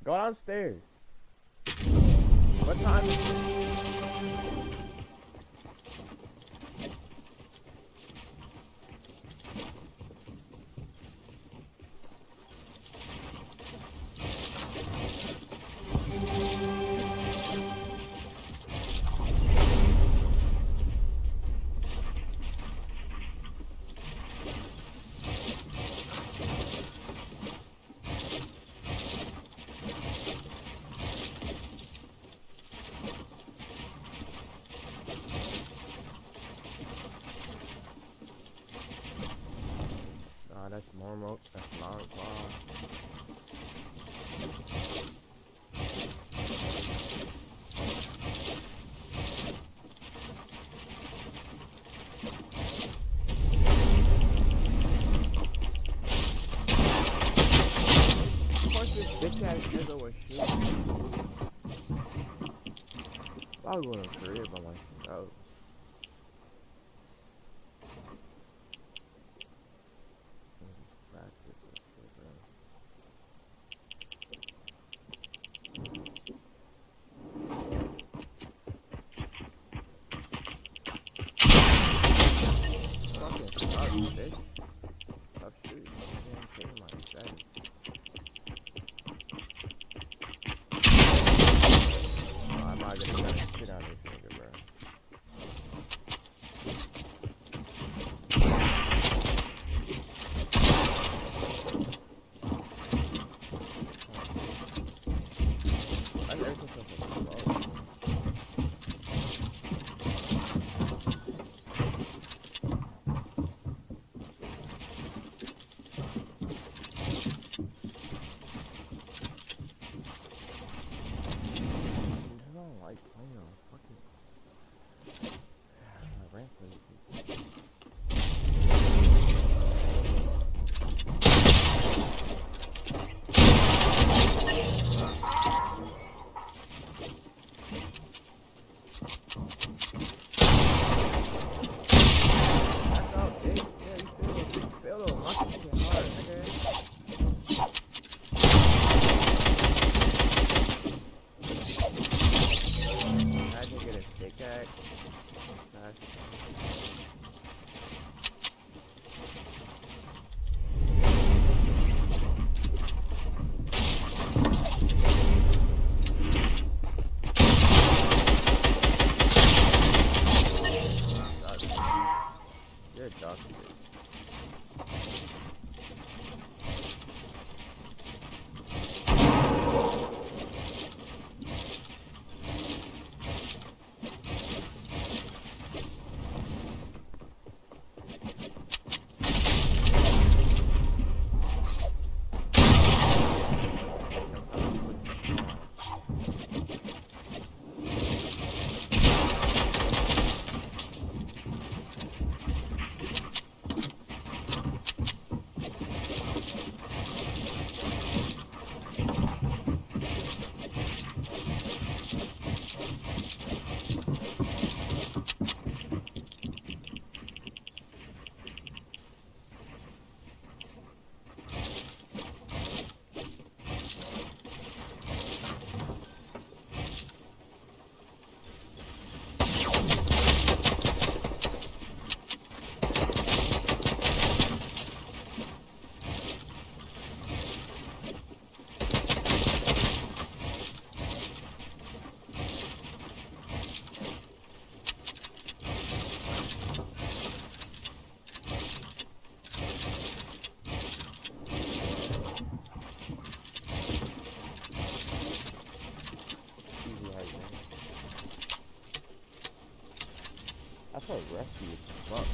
Go downstairs. What time is it? That's normal. That's not far. Of course, this bitch ass nigga was shooting. I'll go to a career by myself. Bitch. Stop shooting. I'm taking my settings. Oh, I'm not gonna get shit on this nigga, bro. I heard something from the wall. I felt rusty as fuck.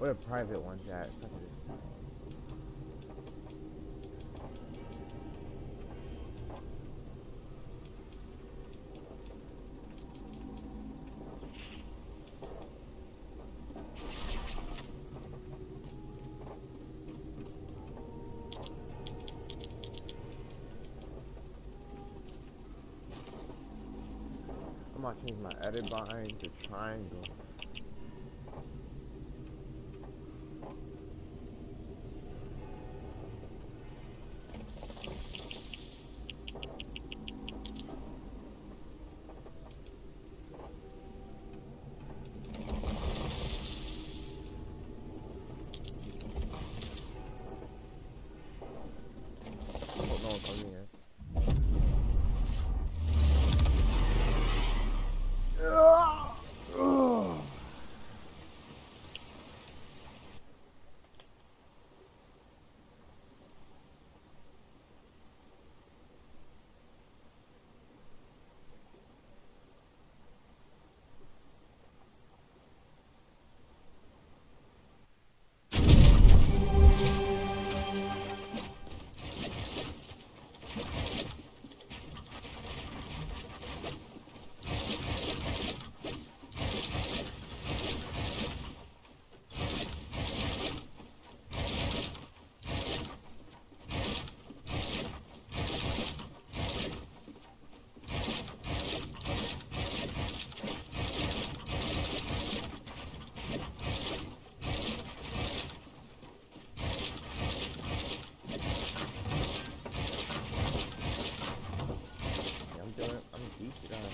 Where the private ones at? Fuck it. I'm gonna change my edit bind to triangle. Oh, no, it's on me, I'm geeked out.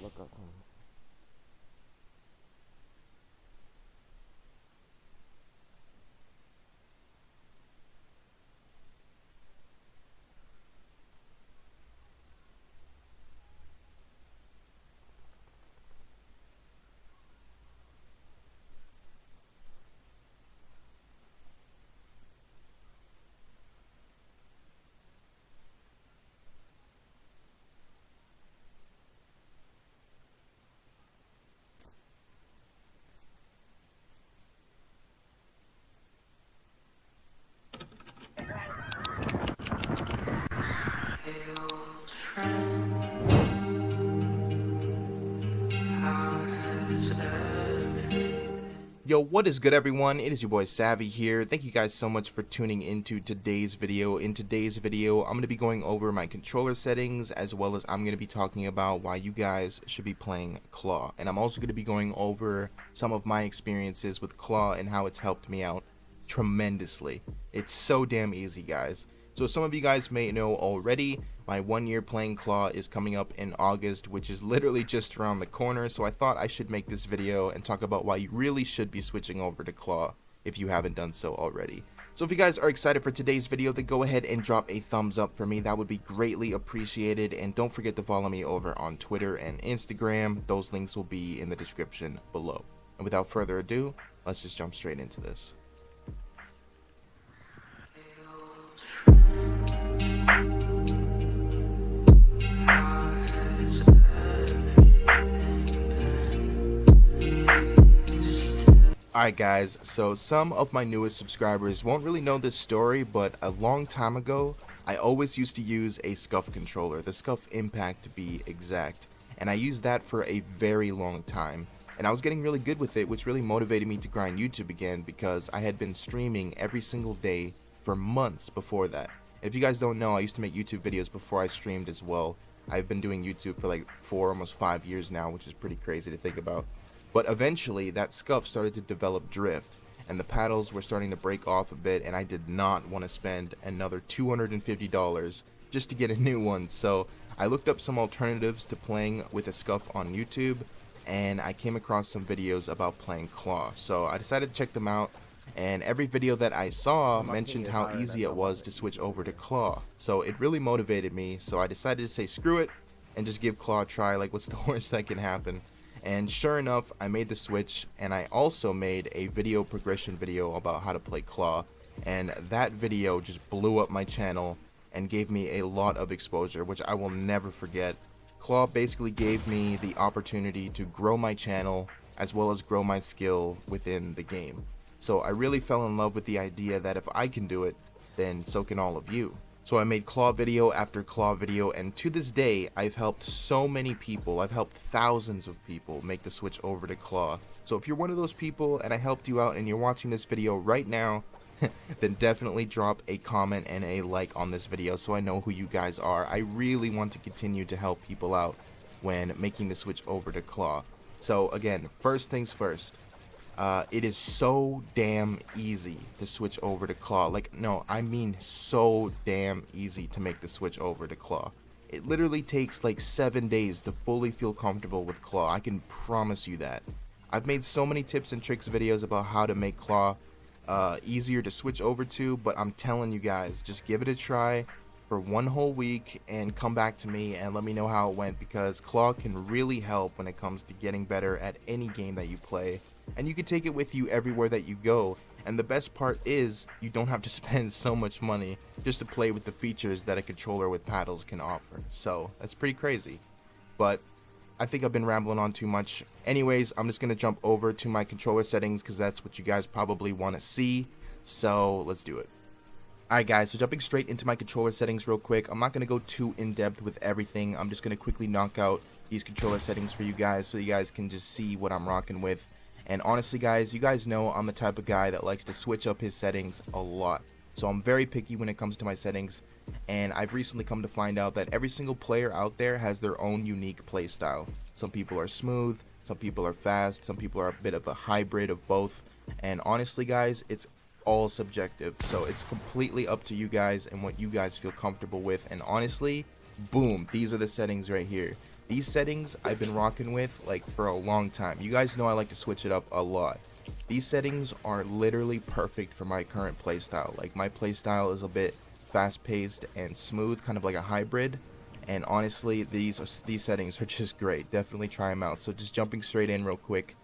Look up home. Yo, what is good, everyone? It is your boy Savvy here. Thank you guys so much for tuning into today's video. In today's video, I'm going to be going over my controller settings, as well as I'm going to be talking about why you guys should be playing Claw. And I'm also going to be going over some of my experiences with Claw and how it's helped me out tremendously. It's so damn easy, guys. So some of you guys may know already, my 1 year playing Claw is coming up in August, which is literally just around the corner, so I thought I should make this video and talk about why you really should be switching over to Claw if you haven't done so already. So if you guys are excited for today's video, then go ahead and drop a thumbs up for me. That would be greatly appreciated, and don't forget to follow me over on Twitter and Instagram. Those links will be in the description below. And without further ado, let's just jump straight into this. Alright guys, so some of my newest subscribers won't really know this story, but a long time ago, I always used to use a Scuff controller, the Scuff Impact to be exact, and I used that for a very long time. And I was getting really good with it, which really motivated me to grind YouTube again because I had been streaming every single day for months before that. And if you guys don't know, I used to make YouTube videos before I streamed as well. I've been doing YouTube for like 4, almost 5 years now, which is pretty crazy to think about. But eventually, that scuff started to develop drift, and the paddles were starting to break off a bit, and I did not want to spend another $250 just to get a new one. So I looked up some alternatives to playing with a scuff on YouTube, and I came across some videos about playing claw. So I decided to check them out, and every video that I saw mentioned how easy it was to switch over to claw. So it really motivated me, so I decided to say screw it and just give claw a try. Like, what's the worst that can happen? And sure enough, I made the switch, and I also made a video progression video about how to play claw, and that video just blew up my channel and gave me a lot of exposure, which I will never forget. Claw basically gave me the opportunity to grow my channel as well as grow my skill within the game. So I really fell in love with the idea that if I can do it, then so can all of you. So I made claw video after claw video, and to this day, I've helped so many people. I've helped thousands of people make the switch over to claw. So if you're one of those people and I helped you out and you're watching this video right now, then definitely drop a comment and a like on this video so I know who you guys are. I really want to continue to help people out when making the switch over to claw. So again, first things first, it is so damn easy to switch over to claw. Like, no, I mean so damn easy to make the switch over to claw. It literally takes like 7 days to fully feel comfortable with claw. I can promise you that. I've made so many tips and tricks videos about how to make claw easier to switch over to, but I'm telling you guys, just give it a try for 1 whole week and come back to me and let me know how it went, because claw can really help when it comes to getting better at any game that you play, and you can take it with you everywhere that you go. And the best part is you don't have to spend so much money just to play with the features that a controller with paddles can offer. So that's pretty crazy, but I think I've been rambling on too much. Anyways, I'm just going to jump over to my controller settings because that's what you guys probably want to see. So let's do it. Alright guys, so jumping straight into my controller settings real quick. I'm not going to go too in depth with everything. I'm just going to quickly knock out these controller settings for you guys so you guys can just see what I'm rocking with. And honestly guys, you guys know I'm the type of guy that likes to switch up his settings a lot. So I'm very picky when it comes to my settings, and I've recently come to find out that every single player out there has their own unique play style. Some people are smooth, some people are fast, some people are a bit of a hybrid of both, and honestly guys, it's all subjective. So it's completely up to you guys and what you guys feel comfortable with. And honestly, boom, these are the settings right here. These settings I've been rocking with like for a long time. You guys know I like to switch it up a lot. These settings are literally perfect for my current playstyle. Like, my playstyle is a bit fast-paced and smooth, kind of like a hybrid. And honestly, these settings are just great. Definitely try them out. So just jumping straight in real quick,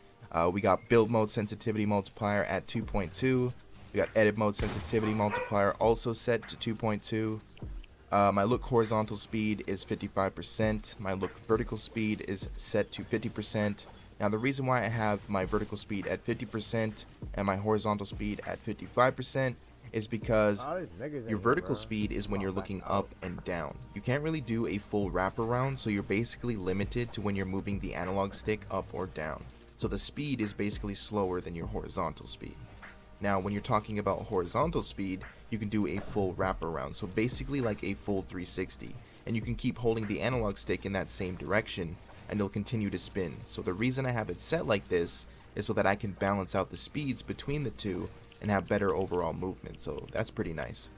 we got build mode sensitivity multiplier at 2.2. We got edit mode sensitivity multiplier also set to 2.2. My look horizontal speed is 55%. My look vertical speed is set to 50%. Now the reason why I have my vertical speed at 50% and my horizontal speed at 55% is because your vertical speed is when you're looking up and down. You can't really do a full wraparound, so you're basically limited to when you're moving the analog stick up or down. So the speed is basically slower than your horizontal speed. Now when you're talking about horizontal speed, you can do a full wraparound, so basically like a full 360, and you can keep holding the analog stick in that same direction and it'll continue to spin. So the reason I have it set like this is so that I can balance out the speeds between the two and have better overall movement. So that's pretty nice.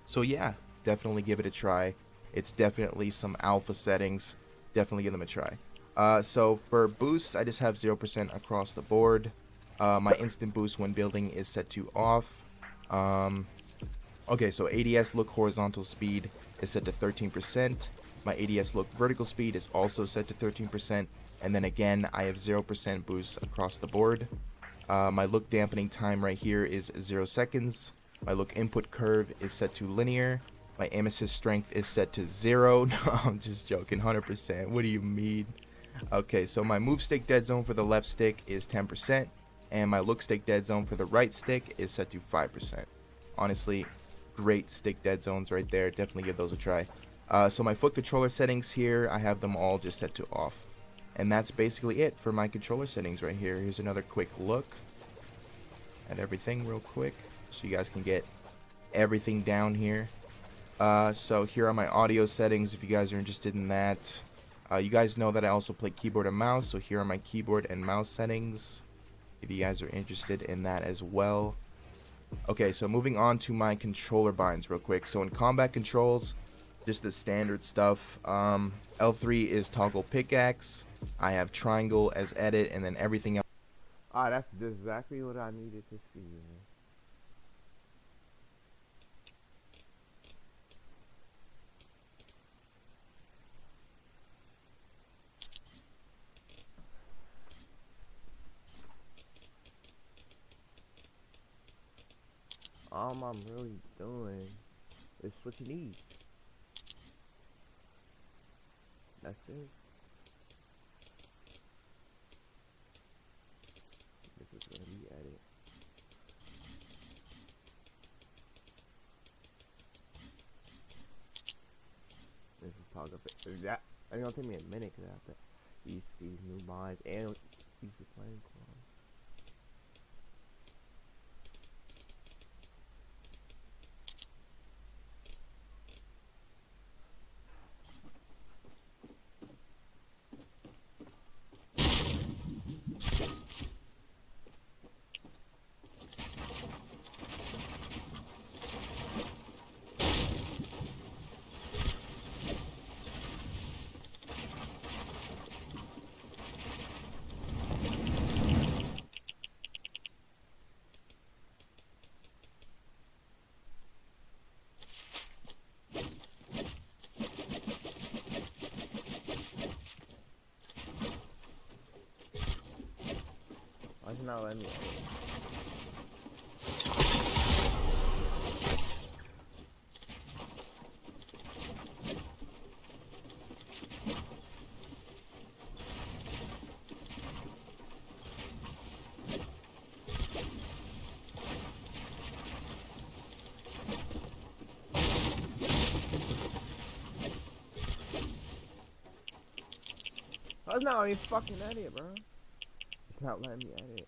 So yeah, definitely give it a try. It's definitely some alpha settings. Definitely give them a try. So for boosts, I just have 0% across the board. My instant boost when building is set to off. Okay, so ADS look horizontal speed is set to 13%. My ADS look vertical speed is also set to 13%, and then again I have 0% boost across the board. My look dampening time right here is 0 seconds. My look input curve is set to linear. My aim assist strength is set to 0. No, I'm just joking, 100%. What do you mean? Okay, so my move stick dead zone for the left stick is 10%, and my look stick dead zone for the right stick is set to 5%. Honestly, great stick dead zones right there. Definitely give those a try. So my foot controller settings here, I have them all just set to off. And that's basically it for my controller settings right here. Here's another quick look at everything real quick so you guys can get everything down here. So here are my audio settings if you guys are interested in that. You guys know that I also play keyboard and mouse, so here are my keyboard and mouse settings if you guys are interested in that as well. Okay, so moving on to my controller binds real quick. So in combat controls, just the standard stuff. L3 is toggle pickaxe. I have triangle as edit, and then everything else. Ah, that's exactly what I needed to see, man. All I'm really doing is switching these. That's it. This is gonna be edit. This is toggle. That it's gonna take me a minute because I have to use these new mods and use the playing clone. Why is it not letting me edit? Why is it not letting me fucking edit, bro? It's not letting me edit.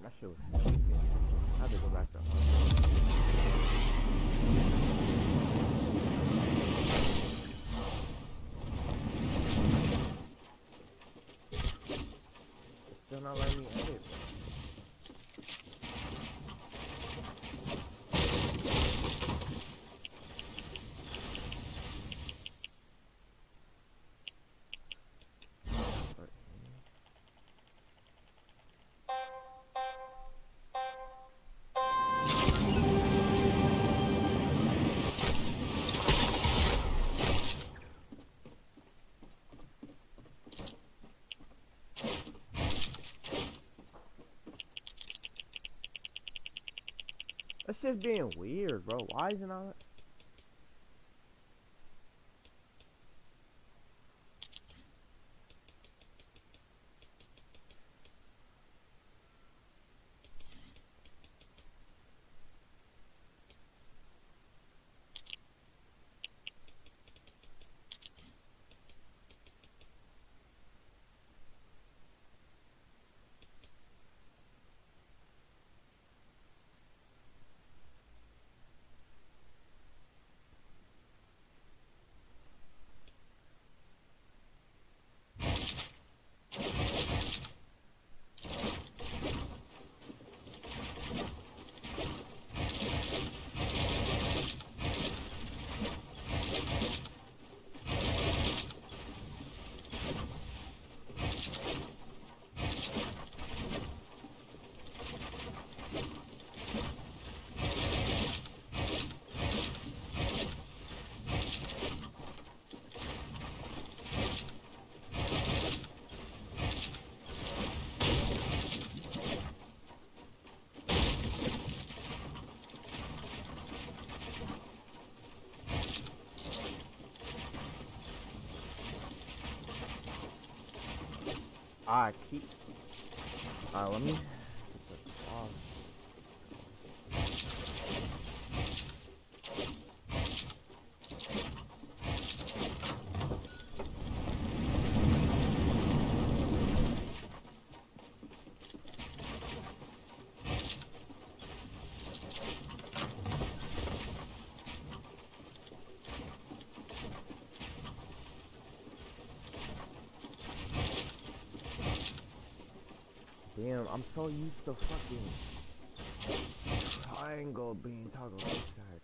That shit was heavy. I have to go back to It's still not letting me edit, bro. That's just being weird, bro. Why is it not? I keep. Let me. Oh, damn, I'm so used to fucking triangle being toggled this side.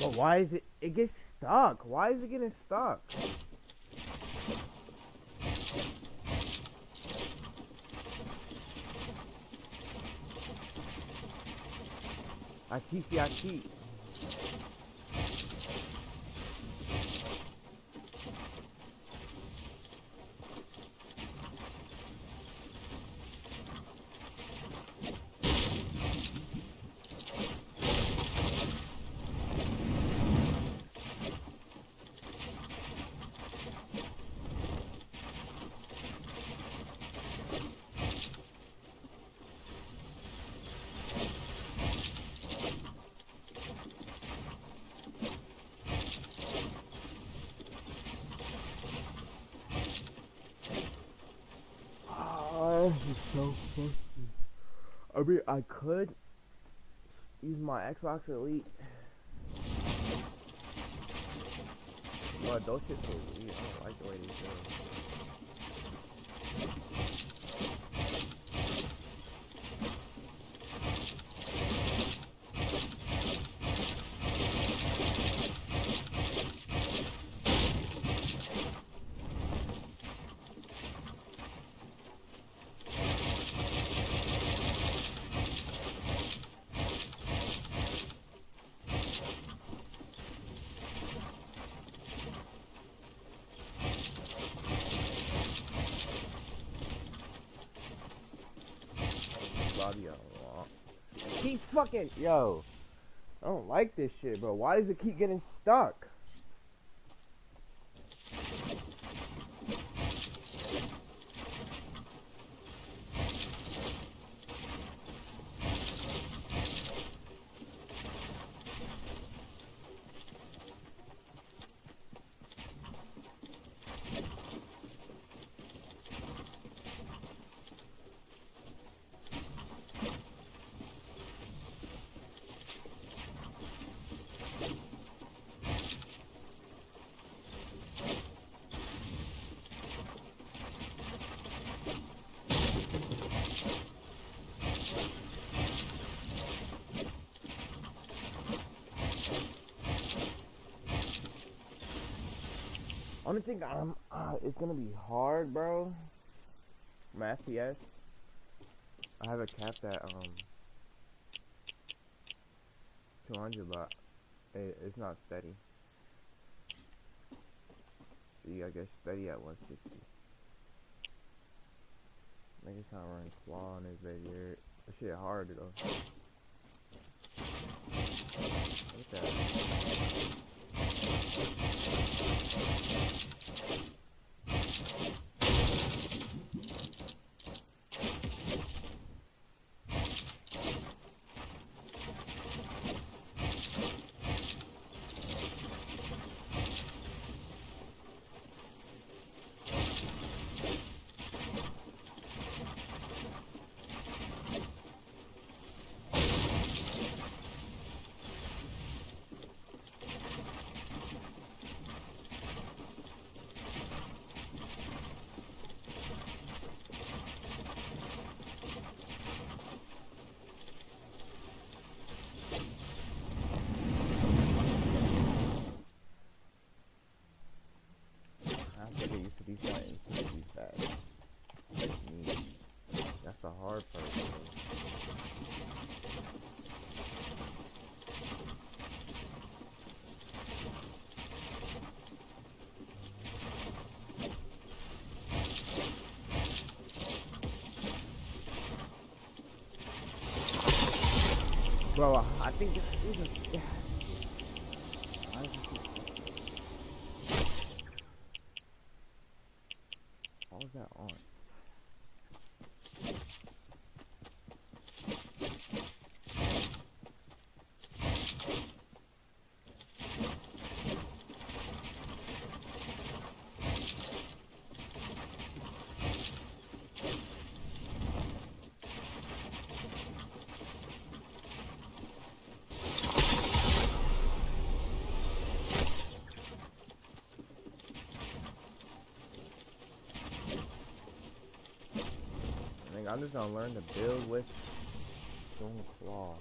But why is it? It gets stuck. Why is it getting stuck? I keep. Oh, this is so fucking. I mean, I could use my Xbox Elite. But those shits are weird. I don't like the way these go. Bobby, keep fucking yo. I don't like this shit, bro. Why does it keep getting stuck? Only thing it's gonna be hard, bro. My FPS, I have it capped at 200, but it's not steady. See, I guess steady at 160. Niggas trying to run claw on this baby here. That shit hard though. Look at that. I have to get used to these buttons. These fast. That's the hard part. Bro, I think this is yeah. Why is How is that on? I'm just gonna learn to build with stone claw.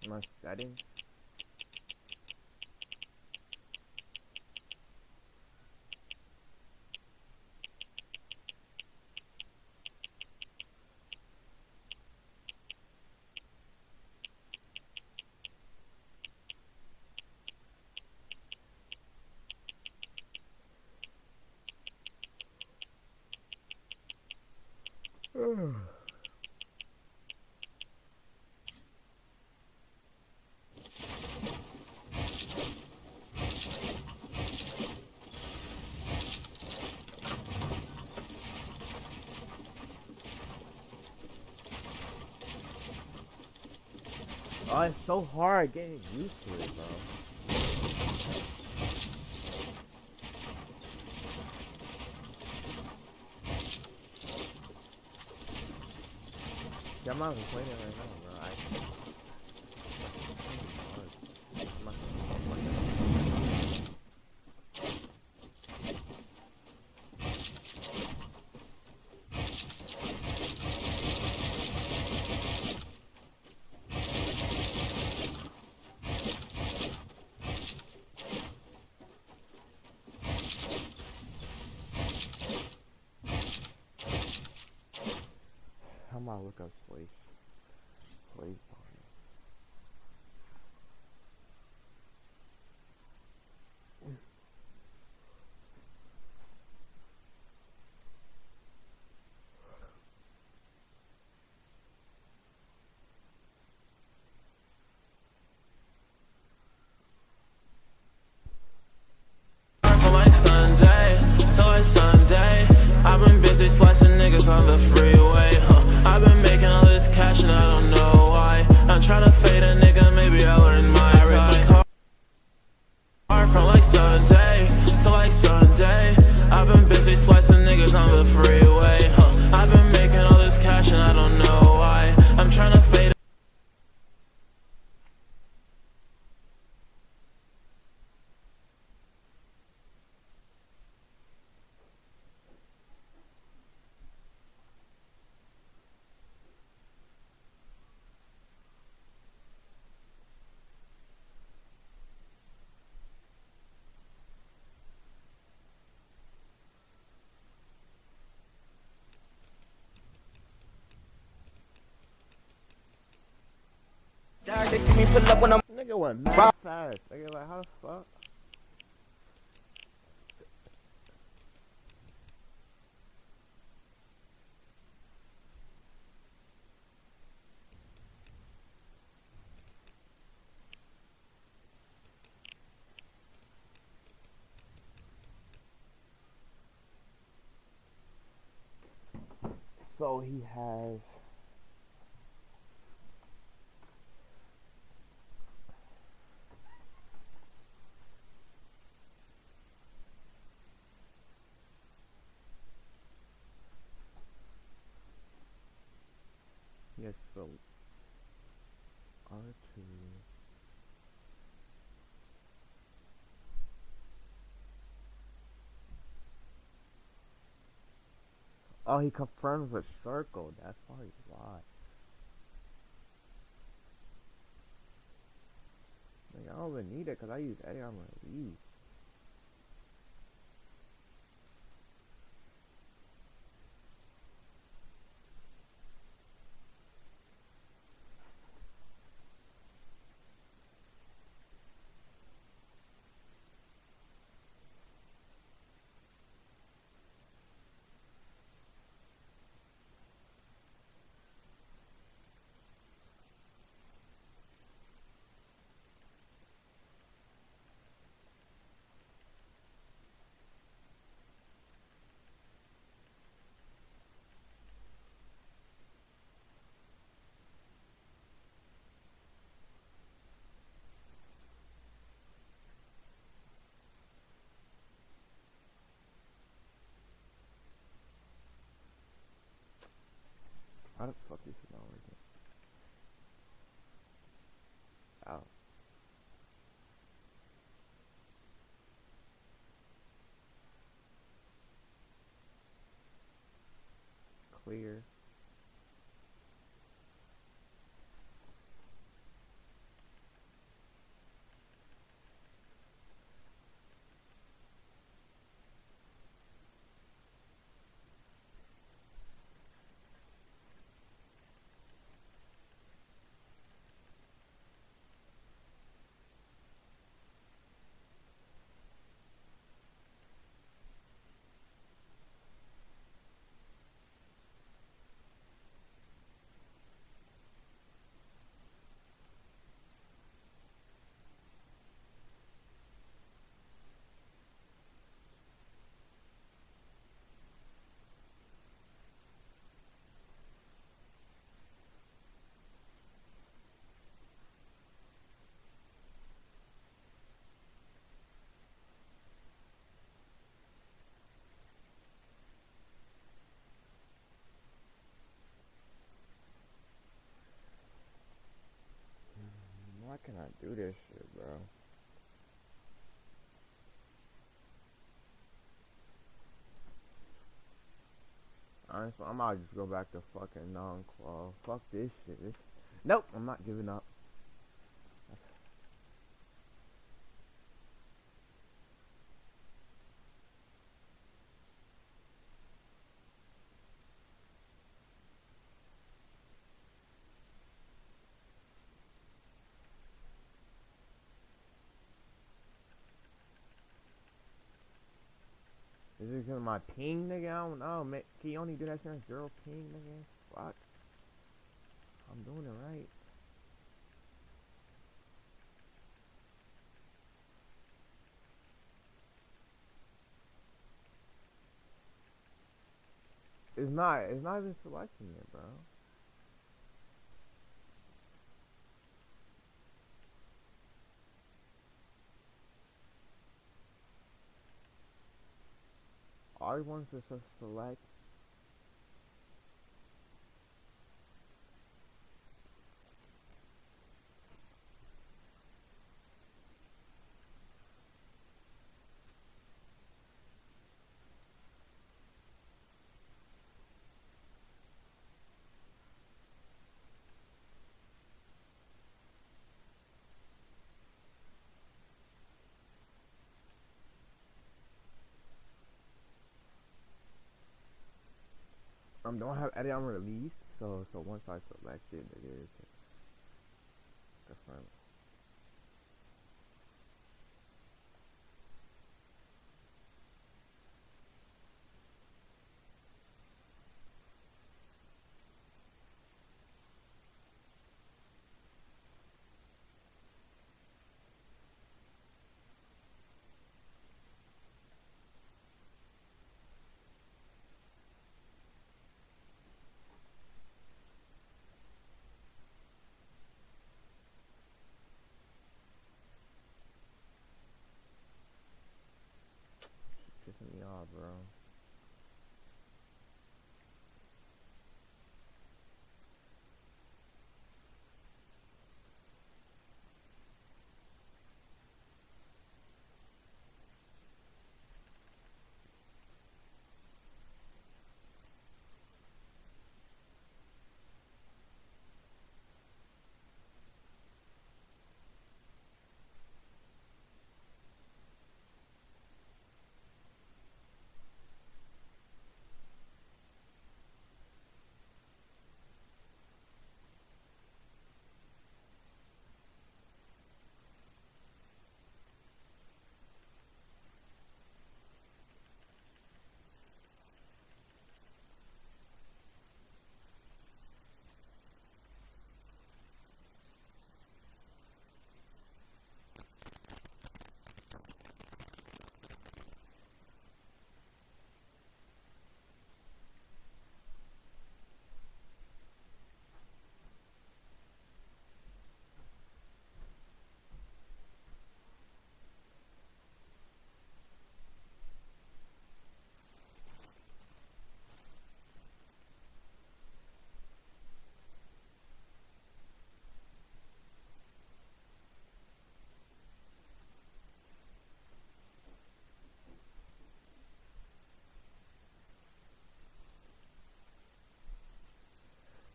My settings. Oh, it's so hard getting used to it, bro. Yeah, I'm not even playing it right now, bro. How am I look up slave party? They see me pull up when I'm Nigga went mad fast. Nigga, like, how the fuck? So he has. Yes, so R2. Oh, he confirms with circle. That's probably why. Like, I don't even need it because I use Eddie on release. How the fuck is it not working? Ow. Clear. Why can I do this shit, bro? Honestly, I might just go back to fucking non-qual. Fuck this shit. Nope, I'm not giving up. Is it because my ping, nigga? I don't know. Can you only do that shit on 0 ping, nigga? Fuck. I'm doing it right. It's not even selecting it, bro. All it wants is to select. Don't have edit on release, so once I select it, it is.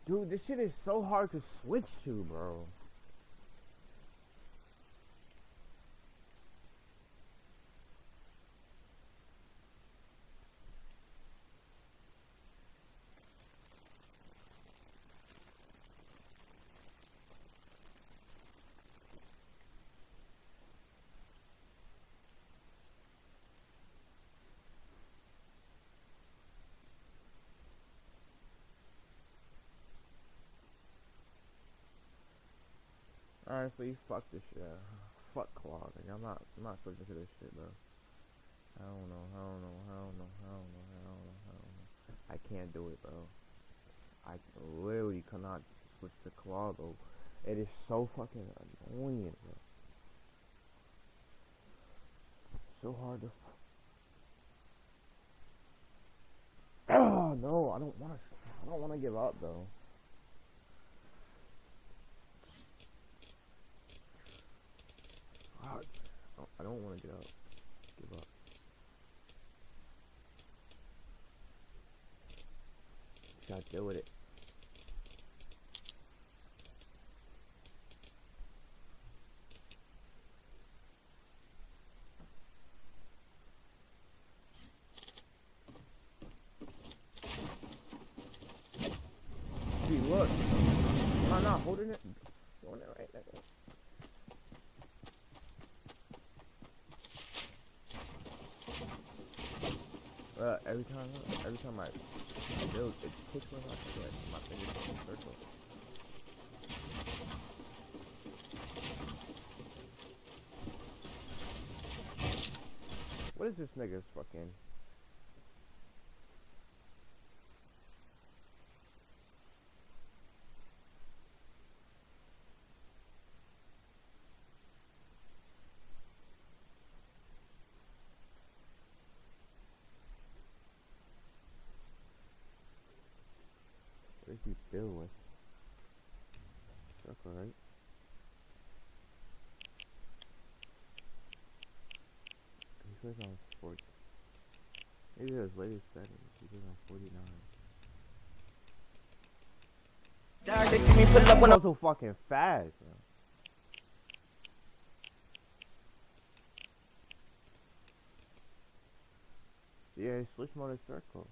Dude, this shit is so hard to switch to, bro. Honestly, fuck this shit. Fuck Claw. Like, I'm not switching to this shit, bro. I don't know. I can't do it, bro. I literally cannot switch to Claw, though. It is so fucking annoying, bro. So hard to. Oh no, I don't want to give up, though. Fuck. I don't want to give up. Gotta deal with it. See, look. I'm not holding it. Doing it right there. Every time I build, it takes me like shit. My fingers in a circle. What is this nigga's fucking? What is he build with? Circle, right? He says on 40. Maybe his latest settings. He says on 49. They see me pull up when I'm so fucking fast, bro. Yeah, switch mode is circle.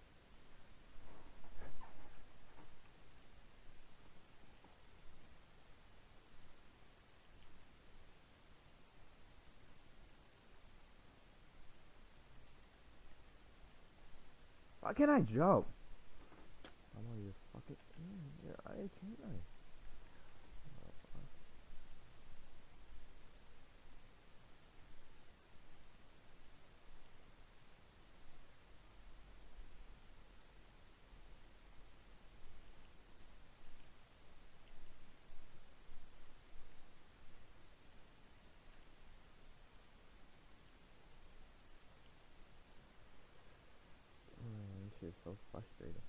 Why can't I jump? I'm gonna just fuck it. Yeah, I can't. This shit is so frustrating.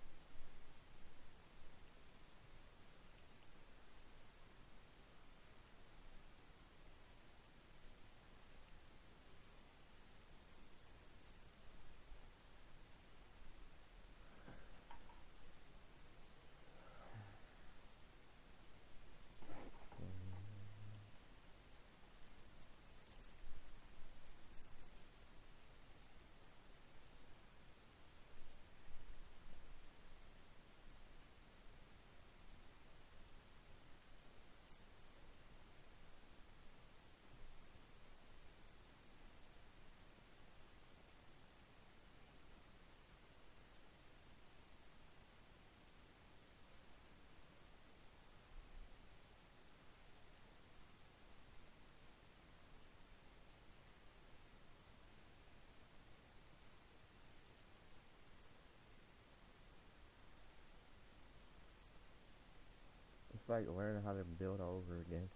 It's like learning how to build all over again.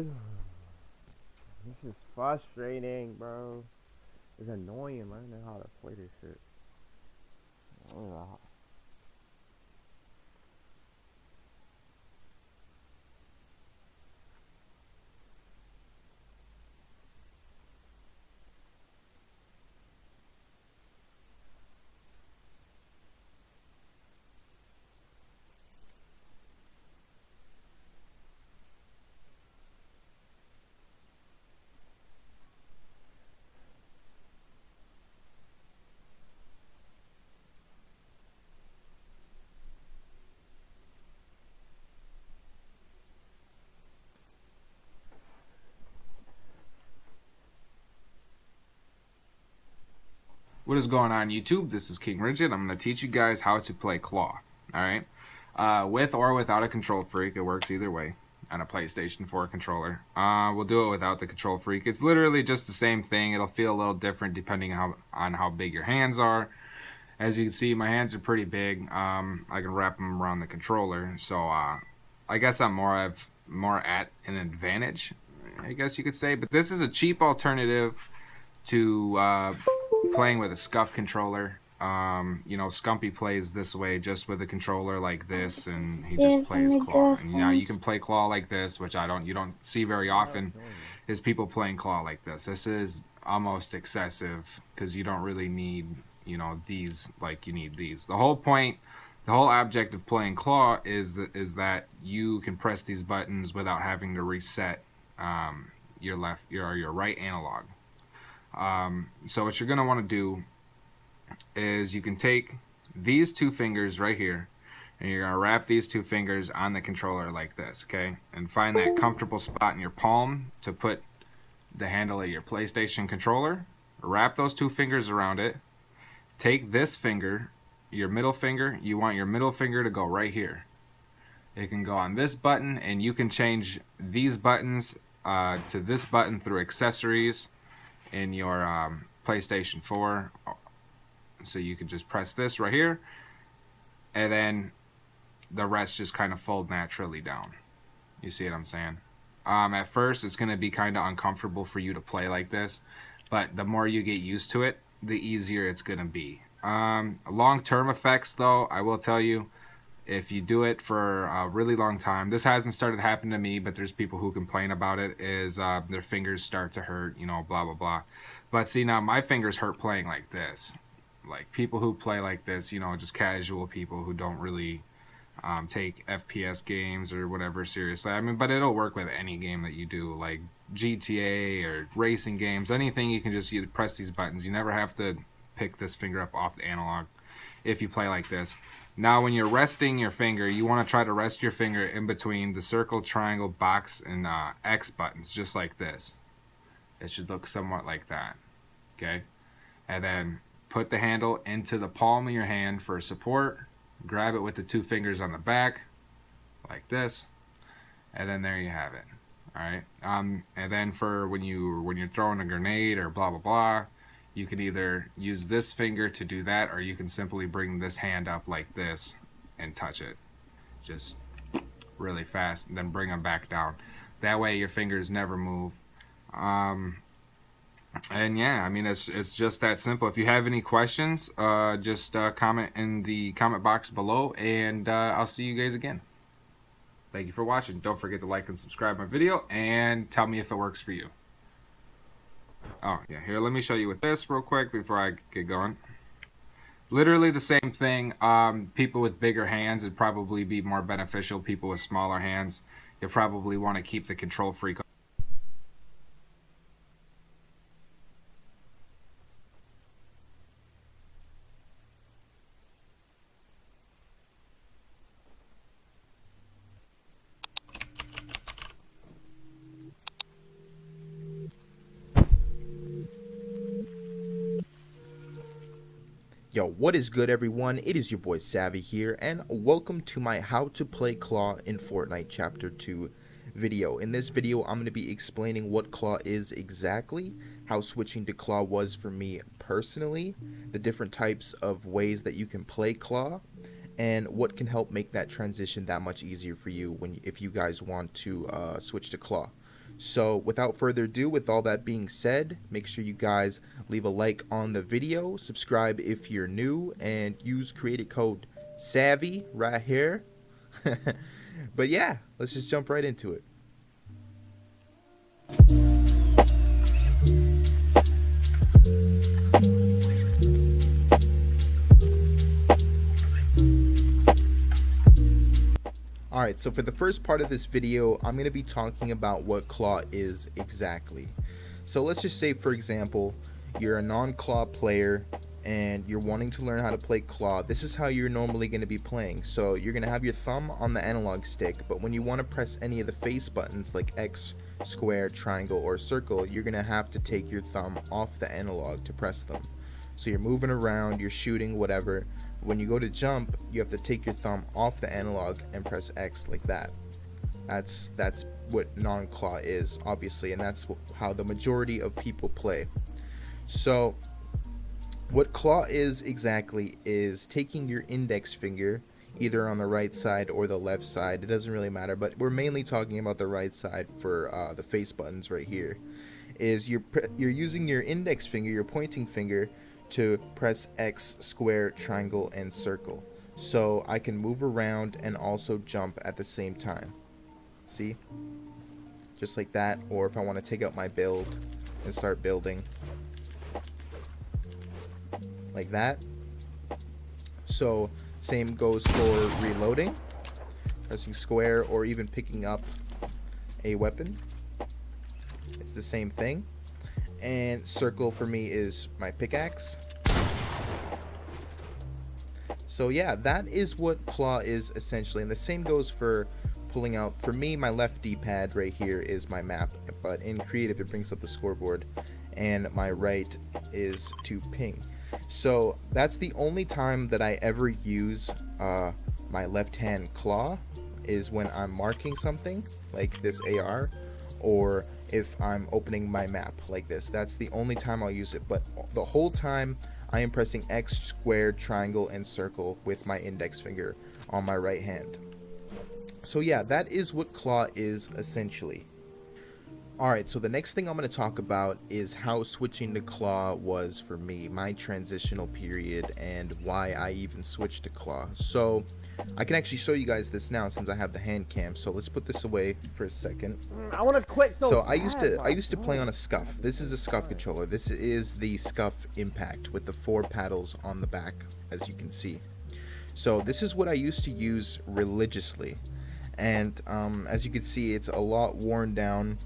This is frustrating, bro. It's annoying learning how to play this shit. Ugh. What is going on YouTube? This is King Rigid. I'm going to teach you guys how to play Claw. Alright? With or without a control freak. It works either way on a PlayStation 4 controller. We'll do it without the control freak. It's literally just the same thing. It'll feel a little different depending on how big your hands are. As you can see, my hands are pretty big. I can wrap them around the controller. So I guess I'm more at an advantage, I guess you could say. But this is a cheap alternative to playing with a scuff controller. You know, Scumpy plays this way just with a controller like this, and he just plays Claw. And now you can play Claw like this, which you don't see very often, is people playing Claw like this. This is almost excessive because you don't really need, you know, these like you need these. The whole point, the whole object of playing Claw is that you can press these buttons without having to reset your right analog. So what you're going to want to do is you can take these two fingers right here and you're going to wrap these two fingers on the controller like this, okay? And find that comfortable spot in your palm to put the handle of your PlayStation controller. Wrap those two fingers around it. Take this finger, your middle finger, you want your middle finger to go right here. It can go on this button, and you can change these buttons to this button through accessories in your PlayStation 4. So you can just press this right here, and then the rest just kind of fold naturally down. You see what I'm saying? At first it's going to be kind of uncomfortable for you to play like this, but the more you get used to it, the easier it's going to be. Long-term effects, though, I will tell you, if you do it for a really long time, this hasn't started happening to me, but there's people who complain about it, is their fingers start to hurt, you know, blah, blah, blah. But see, now my fingers hurt playing like this. Like, people who play like this, you know, just casual people who don't really take FPS games or whatever seriously. I mean, but it'll work with any game that you do, like GTA or racing games, anything. You can just press these buttons. You never have to pick this finger up off the analog if you play like this. Now when you're resting your finger, you want to try to rest your finger in between the circle, triangle, box, and X buttons, just like this. It should look somewhat like that, okay? And then put the handle into the palm of your hand for support. Grab it with the two fingers on the back, like this, and then there you have it. All right. And then for when you're throwing a grenade or blah blah blah, you can either use this finger to do that, or you can simply bring this hand up like this and touch it, just really fast, and then bring them back down. That way your fingers never move. And yeah, I mean, it's just that simple. If you have any questions, just comment in the comment box below, and I'll see you guys again. Thank you for watching. Don't forget to like and subscribe my video, and tell me if it works for you. Oh yeah, here, let me show you with this real quick before I get going. Literally the same thing. People with bigger hands, it'd probably be more beneficial. People with smaller hands, you probably want to keep the control freak. Yo, what is good, everyone? It is your boy Savvy here, and welcome to my How to Play Claw in Fortnite Chapter 2 video. In this video, I'm going to be explaining what Claw is exactly, how switching to Claw was for me personally, the different types of ways that you can play Claw, and what can help make that transition that much easier for you if you guys want to switch to Claw. So without further ado, with all that being said, make sure you guys leave a like on the video, subscribe if you're new, and use created code SAVVY right here. But yeah, let's just jump right into it. Alright, so for the first part of this video, I'm going to be talking about what claw is exactly. So let's just say, for example, you're a non-claw player and you're wanting to learn how to play claw. This is how you're normally going to be playing. So you're going to have your thumb on the analog stick, but when you want to press any of the face buttons like X, square, triangle, or circle, you're going to have to take your thumb off the analog to press them. So you're moving around, you're shooting, whatever. When you go to jump, you have to take your thumb off the analog and press X like that. That's what non-claw is, obviously, and that's how the majority of people play. So what claw is exactly is taking your index finger either on the right side or the left side. It doesn't really matter, but we're mainly talking about the right side for the face buttons right here. Is you're using your index finger, your pointing finger, to press X, square, triangle, and circle. So I can move around and also jump at the same time. See? Just like that. Or if I want to take out my build and start building. Like that. So same goes for reloading. Pressing square or even picking up a weapon. It's the same thing. And circle for me is my pickaxe. So yeah, that is what claw is essentially, and the same goes for pulling out. For me, my left D-pad right here is my map, but in creative it brings up the scoreboard, and my right is to ping. So that's the only time that I ever use my left hand claw, is when I'm marking something like this AR, or if I'm opening my map like this. That's the only time I'll use it, but the whole time I am pressing X, square, triangle, and circle with my index finger on my right hand. So yeah, that is what claw is essentially. Alright, so the next thing I'm going to talk about is how switching to claw was for me, my transitional period, and why I even switched to claw. So I can actually show you guys this now since I have the hand cam. So let's put this away for a second. I want to quit. So I used to play on a Scuff. This is a Scuff controller. This is the Scuff Impact with the 4 paddles on the back, as you can see. So this is what I used to use religiously, and as you can see, it's a lot worn down.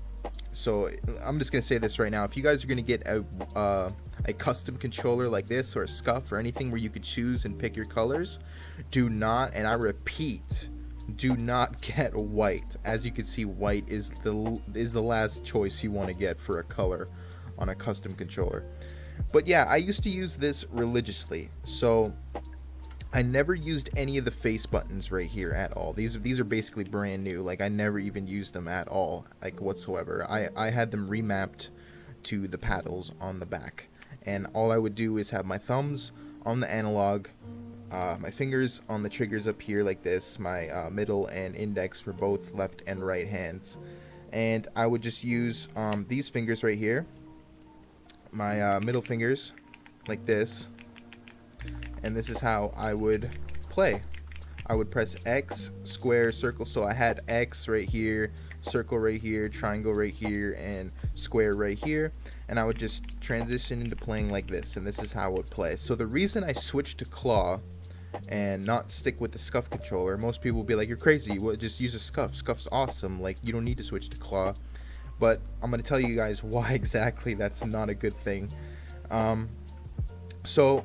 So I'm just gonna say this right now: if you guys are gonna get a custom controller like this, or a Scuff, or anything where you could choose and pick your colors, do not, and I repeat, do not get white. As you can see, white is the last choice you want to get for a color on a custom controller. But yeah, I used to use this religiously. So I never used any of the face buttons right here at all. These are basically brand new. Like, I never even used them at all, like, whatsoever. I had them remapped to the paddles on the back, and all I would do is have my thumbs on the analog, my fingers on the triggers up here like this, my middle and index for both left and right hands, and I would just use these fingers right here, my middle fingers like this, and this is how I would play. I would press X, square, circle. So I had X right here, circle right here, triangle right here, and square right here, and I would just transition into playing like this, and this is how I would play. So the reason I switched to claw and not stick with the Scuff controller, most people will be like, you're crazy, well, just use a Scuff. Scuff's awesome, like, you don't need to switch to claw. But I'm going to tell you guys why exactly that's not a good thing. So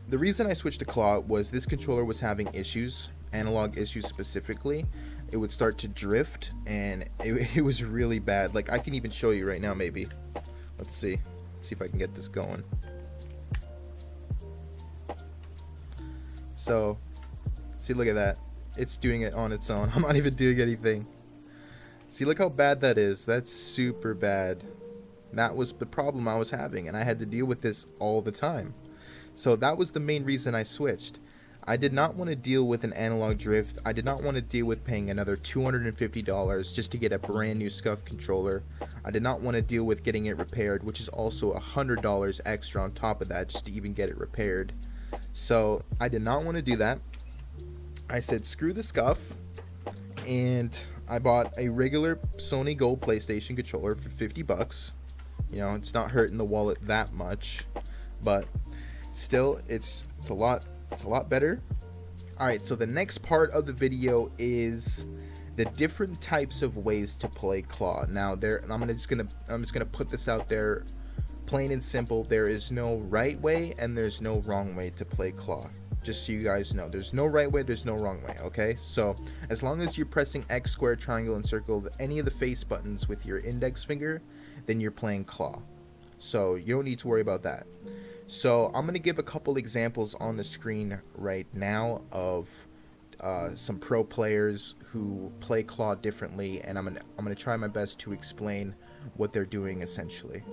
the reason I switched to claw was this controller was having issues, analog issues specifically. It would start to drift, and it was really bad. Like, I can even show you right now, maybe. Let's see if I can get this going. So, see, look at that. It's doing it on its own. I'm not even doing anything. See, look how bad that is. That's super bad. That was the problem I was having, and I had to deal with this all the time. So that was the main reason I switched. I did not want to deal with an analog drift. I did not want to deal with paying another $250 just to get a brand new SCUF controller. I did not want to deal with getting it repaired, which is also $100 extra on top of that just to even get it repaired. So I did not want to do that. I said screw the SCUF, and I bought a regular Sony Gold PlayStation controller for 50 bucks. You know, it's not hurting the wallet that much, but still it's a lot better. All right, so the next part of the video is the different types of ways to play claw. Now I'm just gonna put this out there, plain and simple. There is no right way and there's no wrong way to play claw. Just so you guys know, there's no right way, there's no wrong way. Okay, so as long as you're pressing X, square, triangle, and circle, any of the face buttons with your index finger, then you're playing claw. So you don't need to worry about that. So I'm going to give a couple examples on the screen right now of some pro players who play claw differently, and I'm gonna try my best to explain what they're doing essentially.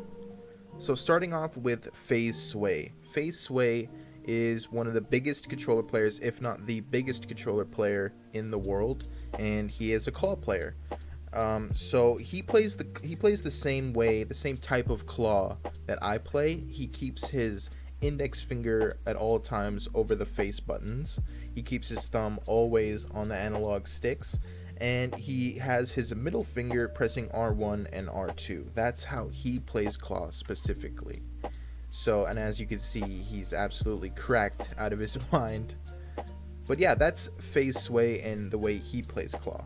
So starting off with Phase Sway. Phase Sway is one of the biggest controller players, if not the biggest controller player in the world, and he is a claw player. So he plays the same way, the same type of claw that I play. He keeps his index finger at all times over the face buttons. He keeps his thumb always on the analog sticks, and he has his middle finger pressing R1 and R2. That's how he plays claw specifically. So, and as you can see, he's absolutely cracked out of his mind. But yeah, that's Phase Sway and the way he plays claw.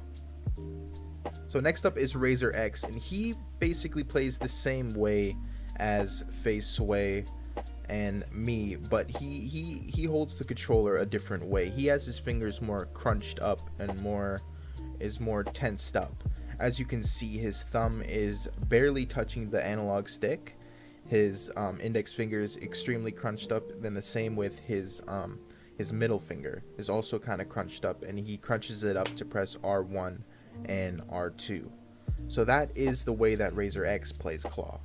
So next up is Razor X, and he basically plays the same way as Phase Sway and me, but he holds the controller a different way. He has his fingers more crunched up and is more tensed up. As you can see, his thumb is barely touching the analog stick. His index finger is extremely crunched up. Then the same with his middle finger is also kind of crunched up, and he crunches it up to press R1 and R2. So that is the way that Razor X plays claw.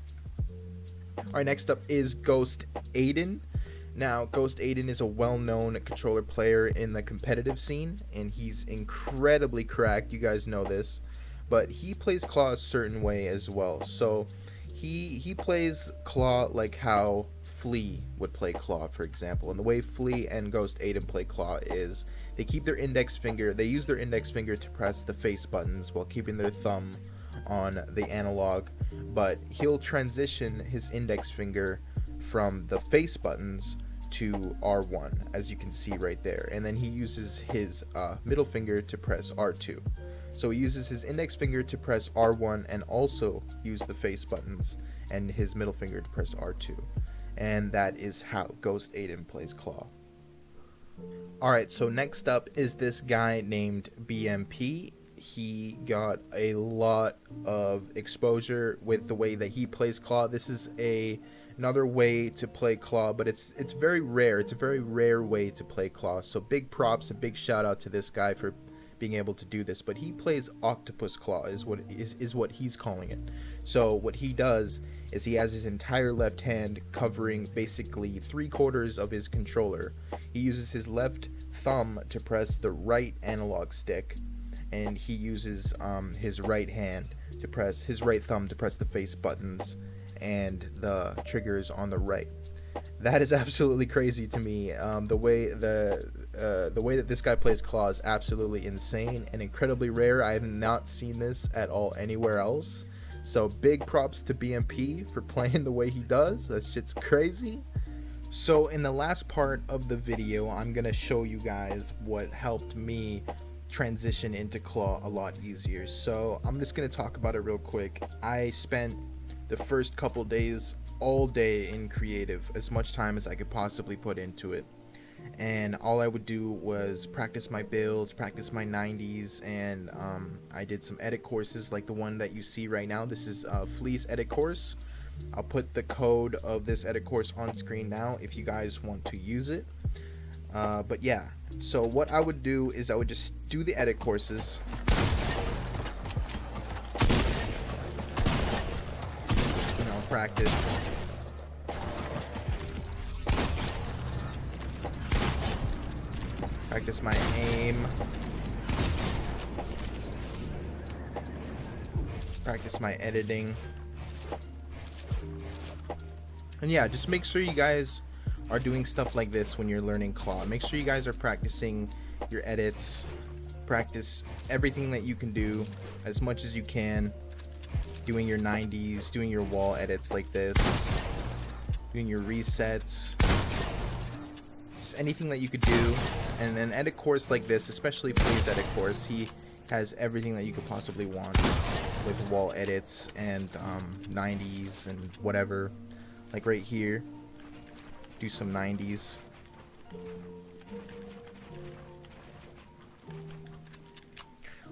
Alright, next up is Ghost Aiden. Now, Ghost Aiden is a well-known controller player in the competitive scene, and he's incredibly cracked. You guys know this, but he plays claw a certain way as well. So he plays claw like how Flea would play claw, for example. And the way Flea and Ghost Aiden play claw is they use their index finger to press the face buttons while keeping their thumb on the analog, but he'll transition his index finger from the face buttons to R1, as you can see right there, and then he uses his middle finger to press R2. So he uses his index finger to press R1 and also use the face buttons, and his middle finger to press R2. And that is how Ghost Aiden plays claw. Alright, so next up is this guy named BMP. He got a lot of exposure with the way that he plays claw. This is another way to play claw, but it's very rare. It's a very rare way to play claw. So big props and big shout out to this guy for being able to do this. But he plays octopus claw is what he's calling it. So what he does is he has his entire left hand covering basically 3/4 of his controller. He uses his left thumb to press the right analog stick, and he uses his right thumb to press the face buttons and the triggers on the right. That is absolutely crazy to me. The way that this guy plays claw is absolutely insane and incredibly rare. I have not seen this at all anywhere else. So big props to BMP for playing the way he does. That shit's crazy. So in the last part of the video, I'm gonna show you guys what helped me transition into claw a lot easier. So I'm just gonna talk about it real quick. I spent the first couple days all day in creative, as much time as I could possibly put into it, and all I would do was practice my builds, practice my 90s, and I did some edit courses like the one that you see right now. This is Flea's edit course. I'll put the code of this edit course on screen now if you guys want to use it. But yeah, so what I would do is I would just do the edit courses. You know, practice. practice my aim, practice my editing. And yeah, just make sure you guys are doing stuff like this when you're learning claw. Make sure you guys are practicing your edits, practice everything that you can do as much as you can, doing your 90s, doing your wall edits like this, doing your resets, just anything that you could do. And an edit course like this, especially Play's edit course, he has everything that you could possibly want with wall edits and 90s and whatever. Like right here, do some 90s.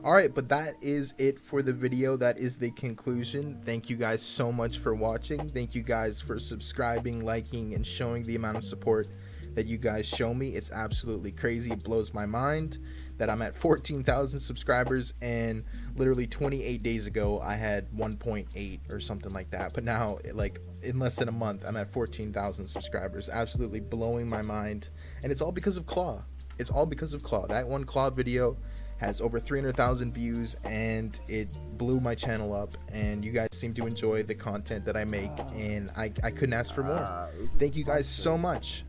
Alright, but that is it for the video. That is the conclusion. Thank you guys so much for watching. Thank you guys for subscribing, liking, and showing the amount of support that you guys show me. It's absolutely crazy. It blows my mind that I'm at 14,000 subscribers, and literally 28 days ago I had 1.8 or something like that. But now, like, in less than a month, I'm at 14,000 subscribers. Absolutely blowing my mind. And it's all because of Claw. It's all because of Claw. That one Claw video has over 300,000 views, and it blew my channel up, and you guys seem to enjoy the content that I make, and I couldn't ask for more. Thank you guys so much.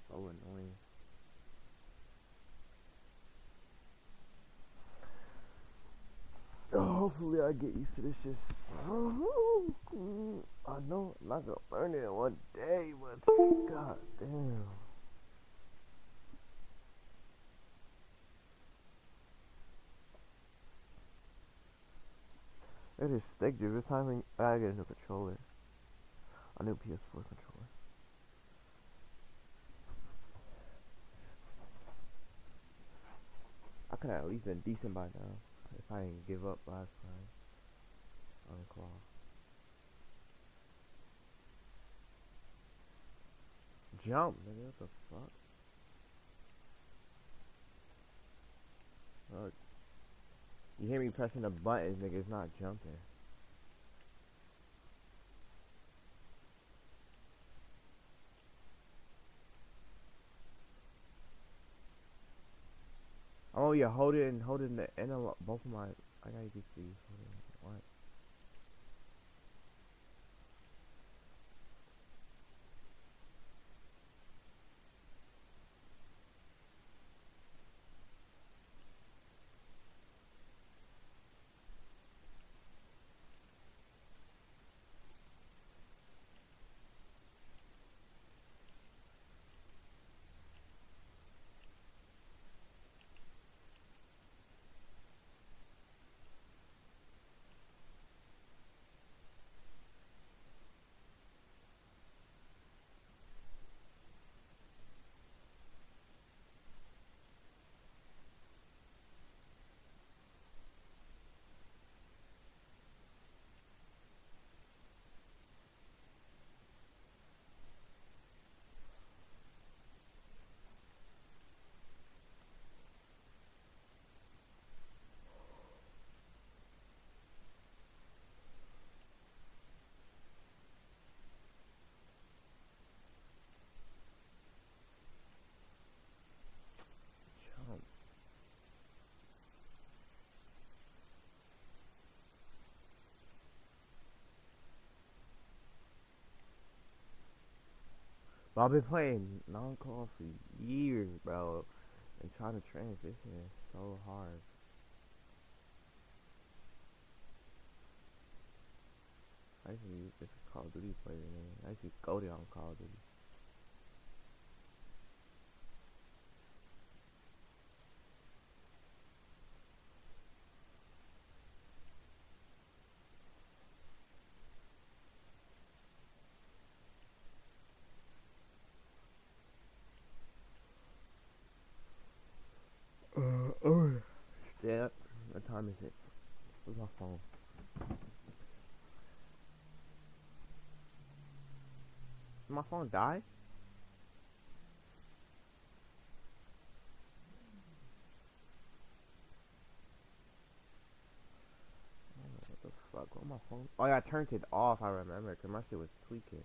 So annoying. Hopefully I get used to this shit. I know I'm not gonna learn it in one day, but god damn. It is thick, dude. This timing, I gotta get a new controller. A new PS4 controller. I could have at least been decent by now if I didn't give up last time on Claw. Jump, nigga. What the fuck? Look. You hear me pressing the buttons, nigga. It's not jumping. Oh, yeah, holding the analog, both of my, I gotta get these. What? Jump. But I've been playing non-call for years, bro, and trying to transition is so hard. I used to be just a Call of Duty player, man. I used to go down on Call of Duty. Yeah, what time is it? Where's my phone? Did my phone die? What the fuck? Where my phone? Oh yeah, I turned it off. I remember, cause my shit was tweaking.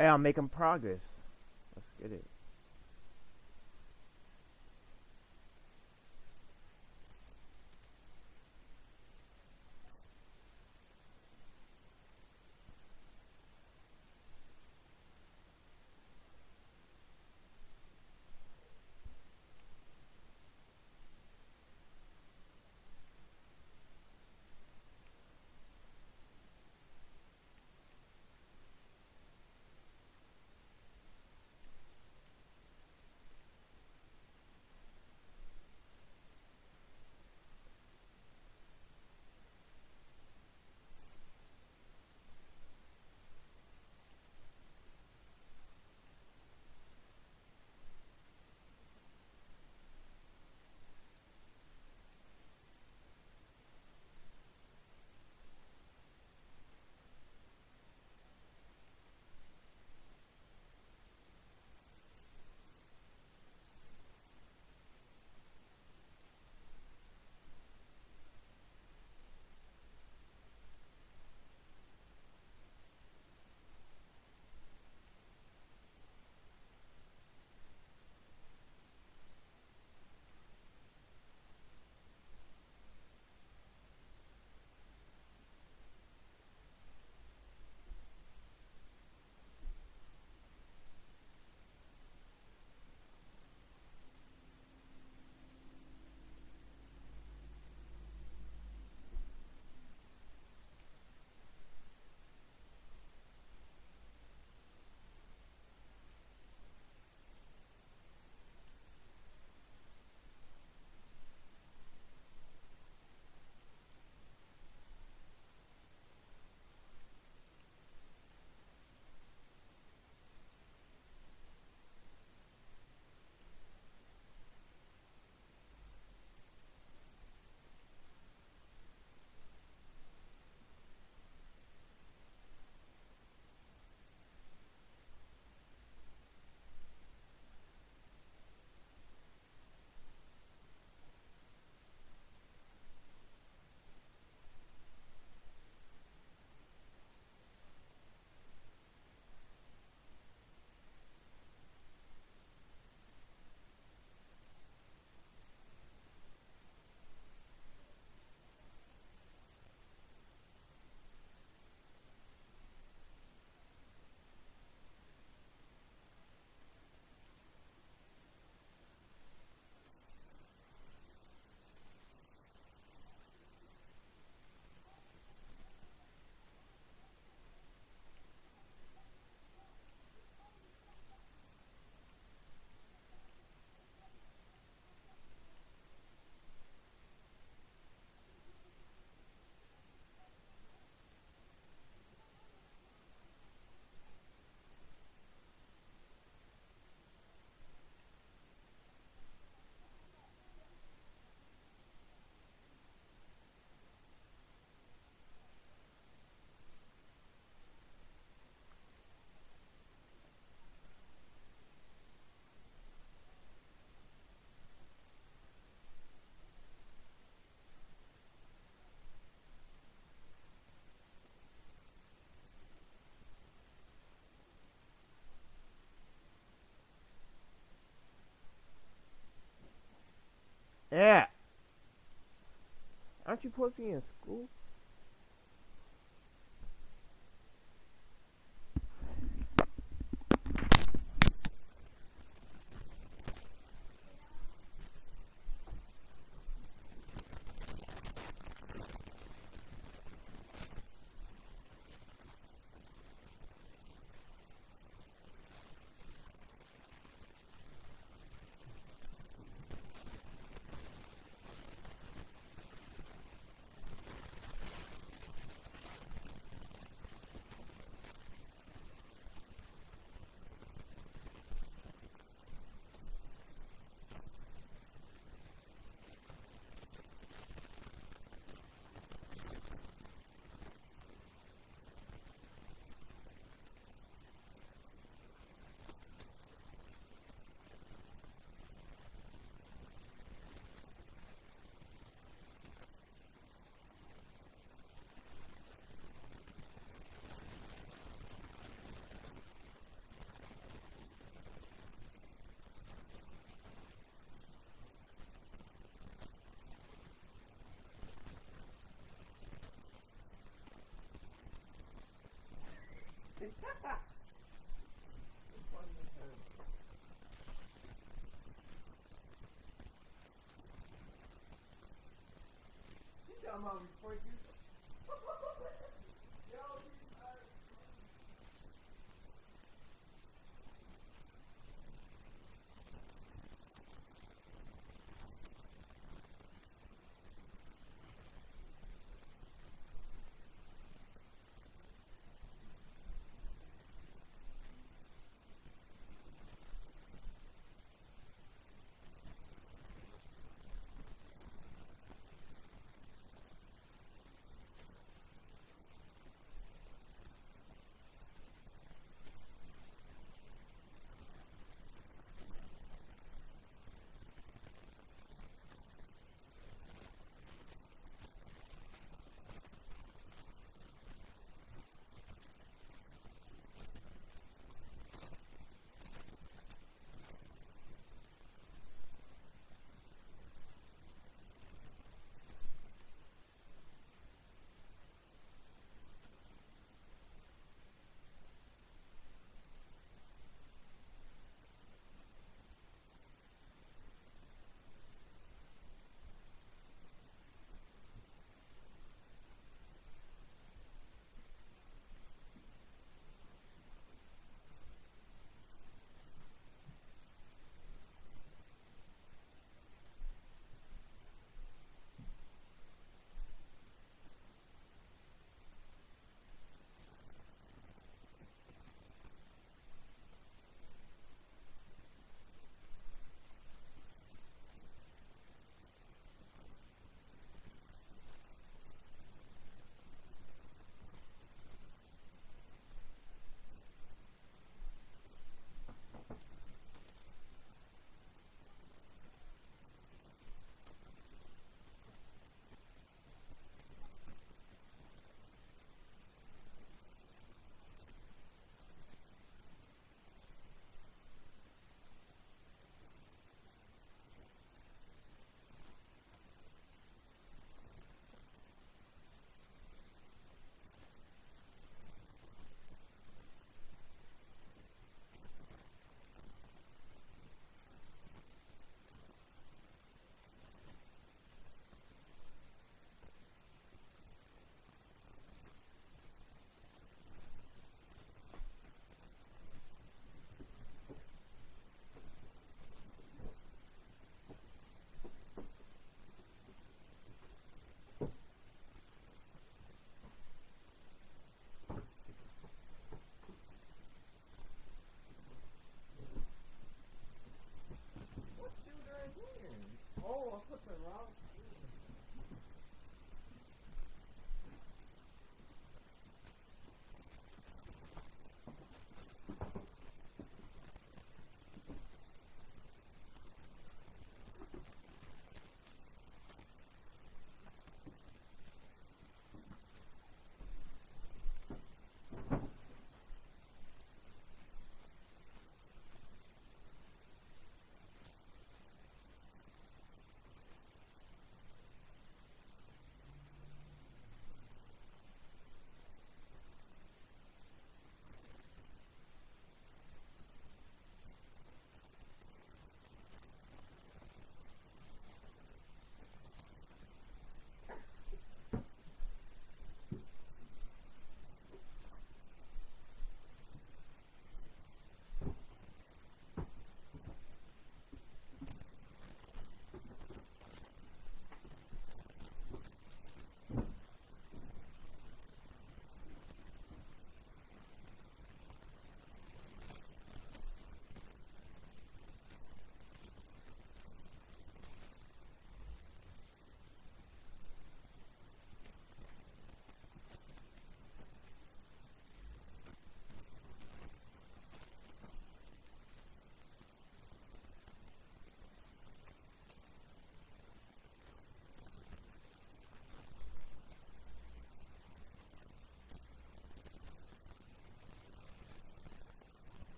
Hey, I'm making progress. Let's get it. Yeah. Aren't you supposed to be in school?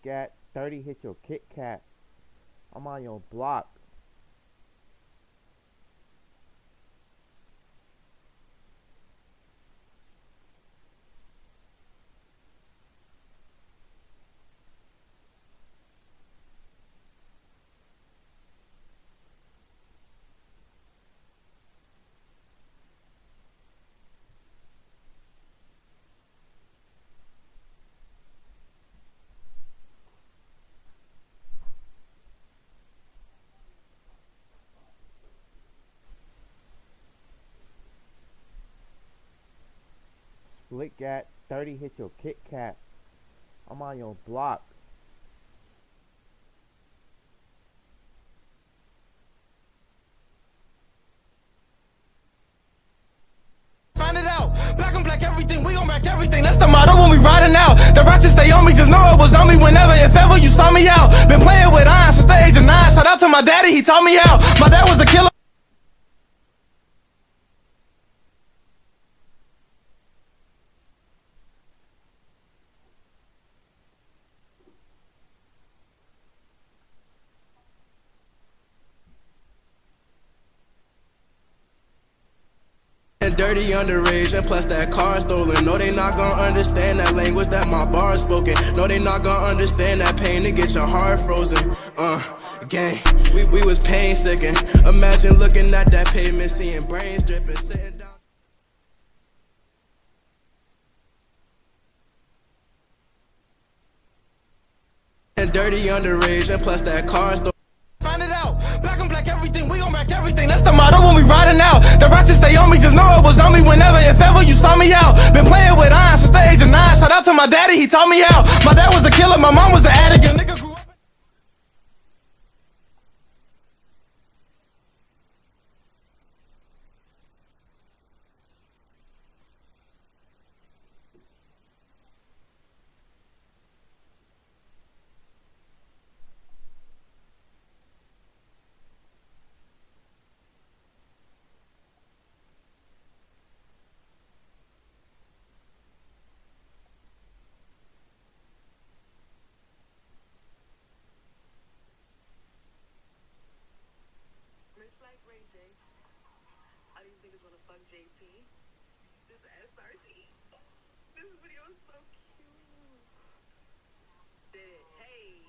Gat, 30 hit your Kit Kat. I'm on your block. Split Gat, 30 hit your Kit Kat. I'm on your block. Find it out. Black on black everything, we gon' wreck everything. That's the motto when we riding out. The ratchet stay on me, just know it was on me whenever, if ever you saw me out. Been playing with iron since the age of 9. Shout out to my daddy, he taught me how. My dad was a killer. Dirty underage and plus that car stolen. No, they not gonna understand that language that my bar spoken. No, they not gonna understand that pain to get your heart frozen. Gang, we was pain sicking. Imagine looking at that pavement, seeing brains dripping, sitting down. Dirty underage and plus that car stolen. Find it out. Black on black everything, we gon' wreck everything. That's the motto when we riding out. The ratchet stay on me, just know it was on me whenever, if ever you saw me out. Been playing with iron since the age of 9. Shout out to my daddy, he taught me how. My dad was a killer, my mom was an addict. Your nigga grew up. How do you think it's gonna fuck JP? This SRT. This video is so cute. Hey.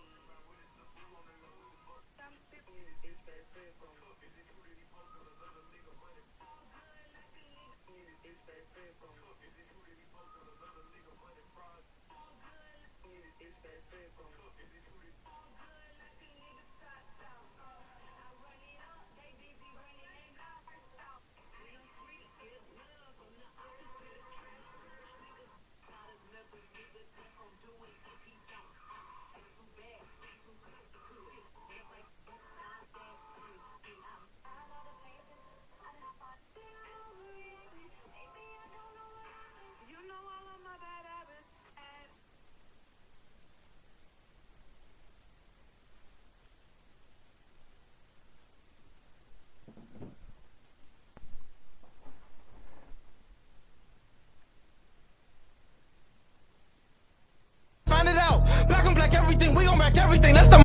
Find it out. Black on black everything, we gon' wreck everything. That's the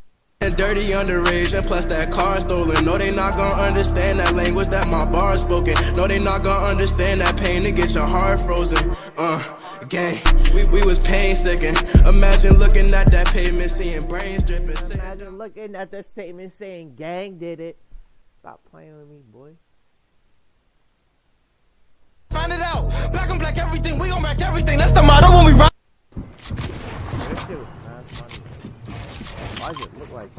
dirty underage and plus that car stolen. No, they not gonna understand that language that my bar spoken. No, they not gonna understand that pain to get your heart frozen. Gang, we was pain sicking. Imagine looking at that pavement, seeing brains dripping. Imagine looking at the statement saying gang did it. Stop playing with me, boy. Find it out. Black on black everything, we gon' wreck everything. That's the motto when we ride. This shit was mad funny. Why does it look like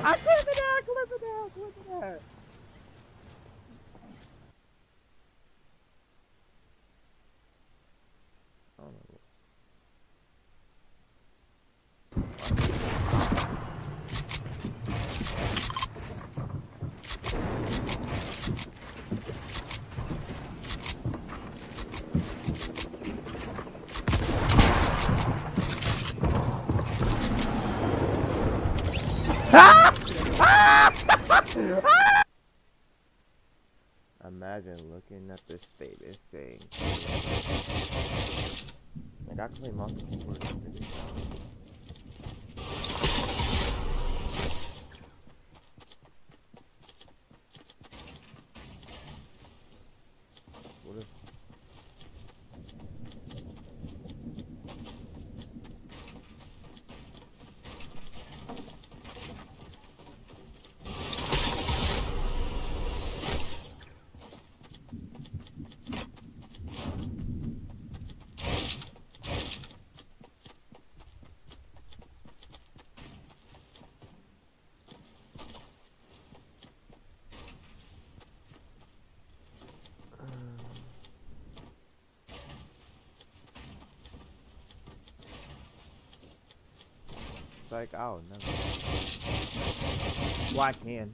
I clip it out, clip it out, clip it out. Imagine looking at this baby thing. Like I can play multiple words for this. What if like oh never. Well, I can.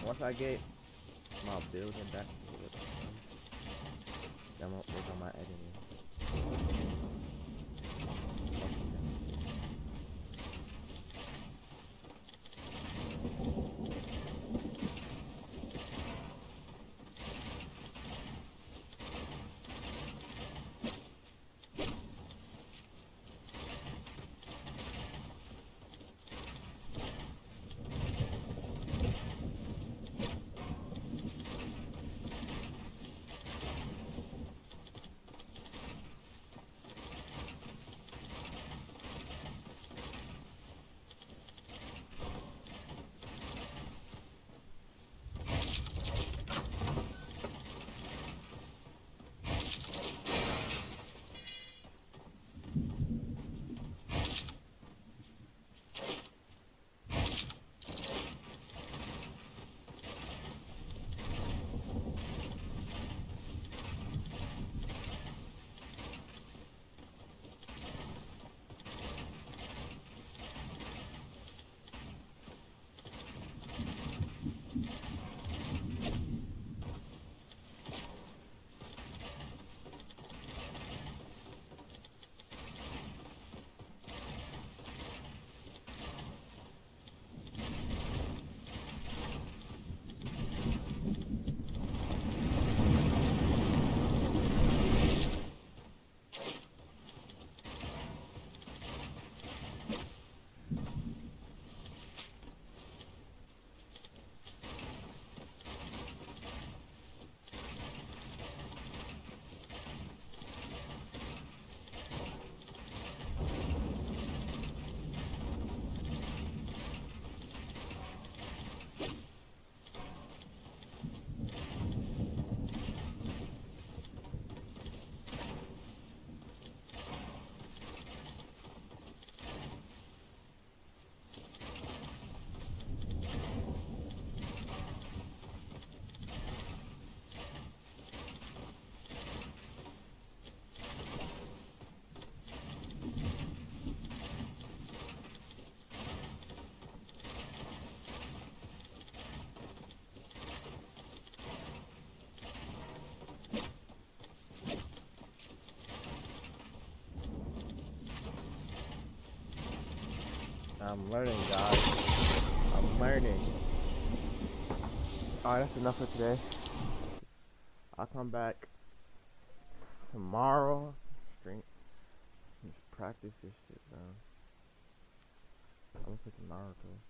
Once I get my building back, I'm gonna work on my editing. I'm learning, guys. I'm learning. Alright, that's enough for today. I'll come back tomorrow. Stream. Just practice this shit, bro. I'm gonna play some Naruto.